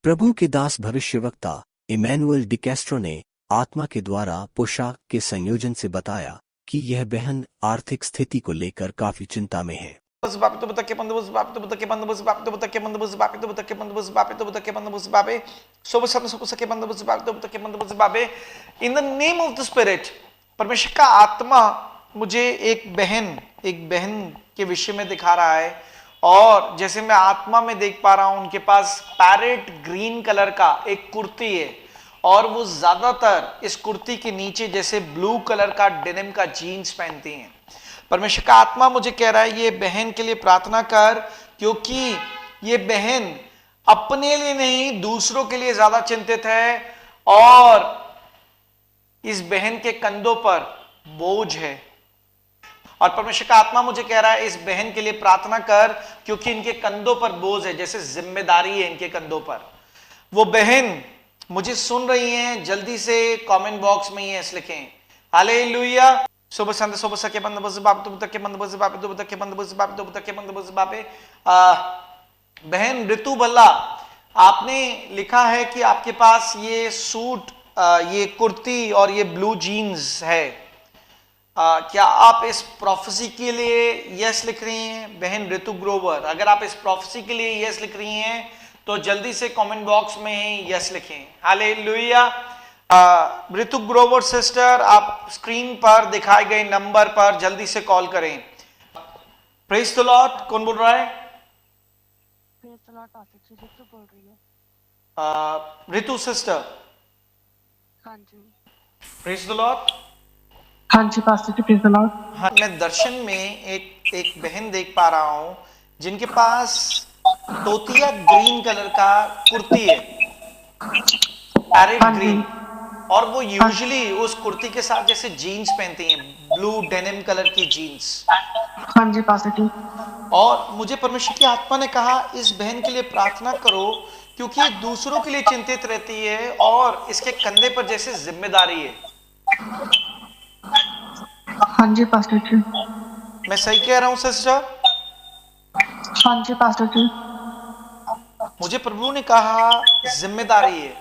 प्रभु के दास भविष्यवक्ता इमैनुअल डिकैस्ट्रो ने आत्मा के द्वारा पोशाक के संयोजन से बताया कि यह बहन आर्थिक स्थिति को लेकर काफी चिंता में है। In the name of the spirit, परमेश्वर का आत्मा मुझे एक बहन के विषय में दिखा रहा है, और जैसे मैं आत्मा में देख पा रहा हूं, उनके पास पैरेट ग्रीन कलर का एक कुर्ती है, और वो ज्यादातर इस कुर्ती के नीचे जैसे ब्लू कलर का डेनिम का जीन्स पहनती हैं। परमेश्वर का आत्मा मुझे कह रहा है ये बहन के लिए प्रार्थना कर, क्योंकि ये बहन अपने लिए नहीं दूसरों के लिए ज्यादा चिंतित है, और इस बहन के कंधों पर बोझ है। और परमेश्वर का आत्मा मुझे कह रहा है इस बहन के लिए प्रार्थना कर, क्योंकि इनके कंधों पर बोझ है, जैसे जिम्मेदारी है इनके कंधों पर। वो बहन मुझे सुन रही हैं, जल्दी से कमेंट बॉक्स में यस लिखें, हालेलुया। सुबह संत सुबह सके बंद बस बाप तुम तक के बंद बस बाप तुम तक के बंद बस बाप तुम तक के बंद बस बापे। बहन ऋतु भल्ला, आपने लिखा है कि आपके पास ये सूट, ये कुर्ती और ये ब्लू जीन्स है। क्या आप इस प्रोफेसी के लिए यस लिख रही हैं? बहन ऋतु ग्रोवर, अगर आप इस प्रोफेसी के लिए यस लिख रही हैं तो जल्दी से कमेंट बॉक्स में यस लिखें, हालेलुया। ऋतु ग्रोवर सिस्टर, आप स्क्रीन पर दिखाए गए नंबर पर जल्दी से कॉल करें। Praise the Lord. कौन बोल रहा है? Praise the Lord, pastor ji Ritu बोल रही है। ऋतु सिस्टर। हाँ जी। Praise the Lord. हाँ जी pastor ji, praise the Lord. हाँ, मैं दर्शन में एक बहन देख पा रहा हूं जिनके पास तोतिया ग्रीन कलर का कुर्ती है, पैरेट ग्रीन, और वो यूजुअली उस कुर्ती के साथ जैसे जीन्स पहनती हैं, ब्लू डेनिम कलर की जीन्स। हाँ जी पास्टर जी। और मुझे परमेश्वर की आत्मा ने कहा इस बहन के लिए प्रार्थना करो, क्योंकि ये दूसरों के लिए चिंतित रहती है और इसके कंधे पर जैसे जिम्मेदारी है। हाँ जी पास्टर जी। मैं सही कह रहा हूं सिस्टर? हाँ जी पास्टर जी। मुझे प्रभु ने कहा जिम्मेदारी है,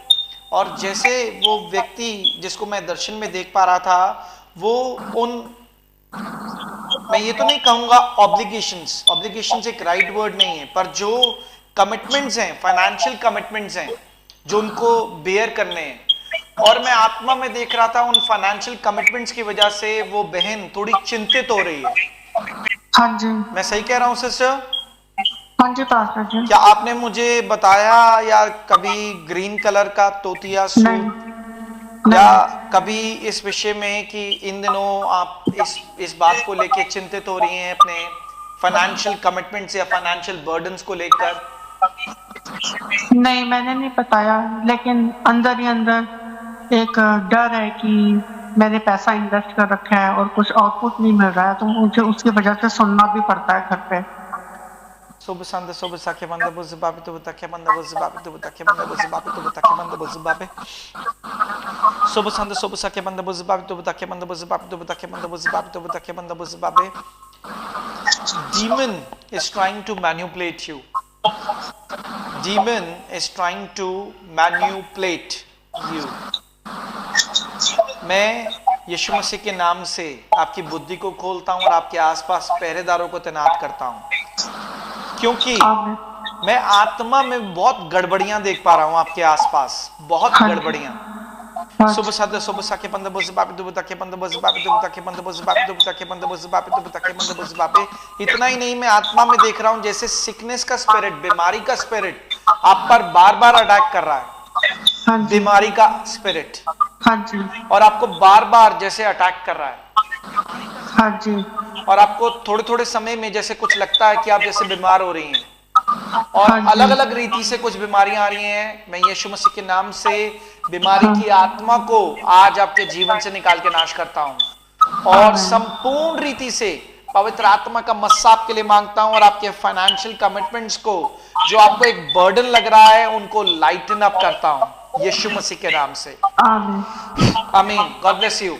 और जैसे वो व्यक्ति जिसको मैं दर्शन में देख पा रहा था, वो उन, मैं ये तो नहीं कहूंगा ऑब्लिगेशंस एक राइट वर्ड नहीं है, पर जो कमिटमेंट्स हैं, फाइनेंशियल कमिटमेंट्स हैं जो उनको बेयर करने हैं, और मैं आत्मा में देख रहा था उन फाइनेंशियल कमिटमेंट्स की वजह से वो बहन थोड़ी चिंतित हो रही है। हाँ जी। मैं सही कह रहा हूं सिस्टर? हाँ जी पास्टर जी। क्या आपने मुझे बताया या कभी ग्रीन कलर का तोतिया सूट, या कभी इस विषय में कि इन दिनों आप इस बात को लेके चिंतित हो रही हैं अपने फाइनेंशियल कमिटमेंट्स या फाइनेंशियल बर्डन्स को लेकर? नहीं, मैंने नहीं बताया, लेकिन अंदर ही अंदर एक डर है कि मैंने पैसा इन्वेस्ट कर रखा है और कुछ आउटपुट नहीं मिल रहा है, तो मुझे उसकी वजह से सुनना भी पड़ता है घर पे। सुबह संत सुबह सके बंद बुझ बापे तो तके बंद बुझ बापे तो तके बंद बुझ बापे तो तके बंद बुझ बापे। सुबह संत सुबह सके बंद बुझ बापे तो तके बंद बुझ बापे तो तके बंद बुझ बापे तो तके बंद बुझ बापे। Demon is trying to manipulate you. Demon is trying to manipulate you. मैं यीशु मसीह के नाम से आपकी बुद्धि को खोलता हूं और आपके आसपास पहरेदारों को तैनात करता हूं, क्योंकि मैं आत्मा में बहुत गड़बड़ियां देख पा रहा हूं आपके आसपास, बहुत गड़बड़ियां। सुबह सादे सुबह साके बंद बुझ बापे दुब तके बंद बुझ बापे दुब तके बंद बुझ बापे दुब तके बंद बुझ बापे दुब तके बंद बुझ बापे। इतना ही नहीं, मैं आत्मा में देख रहा हूं जैसे सिकनेस का स्पिरिट, बीमारी का स्पिरिट आप पर बार बार अटैक कर रहा है, बीमारी का स्पिरिट। हाँ जी। और आपको बार बार जैसे अटैक कर रहा है। हाँ जी। और आपको थोड़े थोड़े समय में जैसे कुछ लगता है कि आप जैसे बीमार हो रही हैं, और अलग अलग रीति से कुछ बीमारियां आ रही हैं। मैं यीशु मसीह के नाम से बीमारी की आत्मा को आज आपके जीवन से निकाल के नाश करता हूं, और संपूर्ण रीति से पवित्र आत्मा का मस्सा आपके लिए मांगता हूं, और आपके फाइनेंशियल कमिटमेंट्स को जो आपको एक बर्डन लग रहा है उनको लाइटन अप करता हूं यीशु मसीह के नाम से। आमीन। आमीन। God bless you.